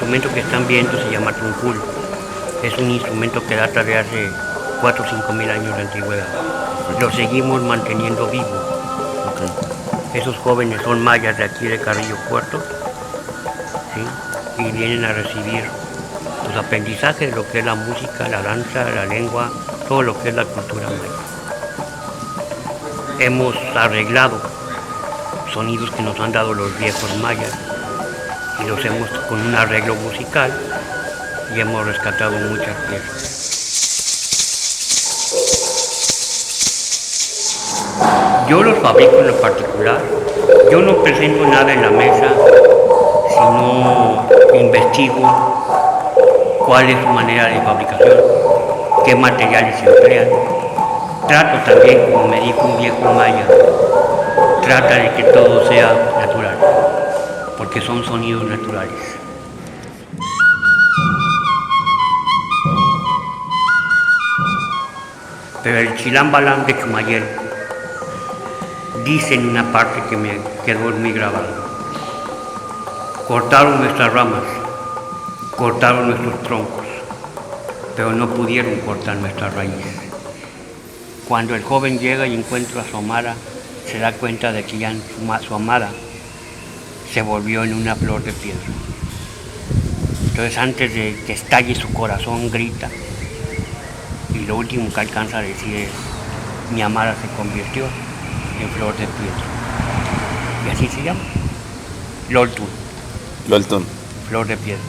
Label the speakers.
Speaker 1: instrumento que están viendo se llama tuncul. Es un instrumento que data de hace 4 o 5 mil años de antigüedad. Lo seguimos manteniendo vivo. Esos jóvenes son mayas de aquí de Carrillo Puerto, ¿sí? Y vienen a recibir los aprendizajes de lo que es la música, la danza, la lengua, todo lo que es la cultura maya. Hemos arreglado sonidos que nos han dado los viejos mayas y los hemos con un arreglo musical y hemos rescatado muchas piezas. Yo los fabrico en lo particular. Yo no presento nada en la mesa, sino investigo cuál es su manera de fabricación, qué materiales se emplean. Trato también, como me dijo un viejo maya, trata de que todo sea natural, porque son sonidos naturales. Pero el chilambalam de Chumayel dice en una parte que me quedó muy grabado: cortaron nuestras ramas, cortaron nuestros troncos, pero no pudieron cortar nuestras raíces. Cuando el joven llega y encuentra a su amada, se da cuenta de que ya su amada se volvió en una flor de piedra. Entonces, antes de que estalle su corazón, grita, y lo último que alcanza a decir es: mi amada se convirtió en flor de piedra. Y así se llama. Loltun.
Speaker 2: Loltun.
Speaker 1: Flor de piedra.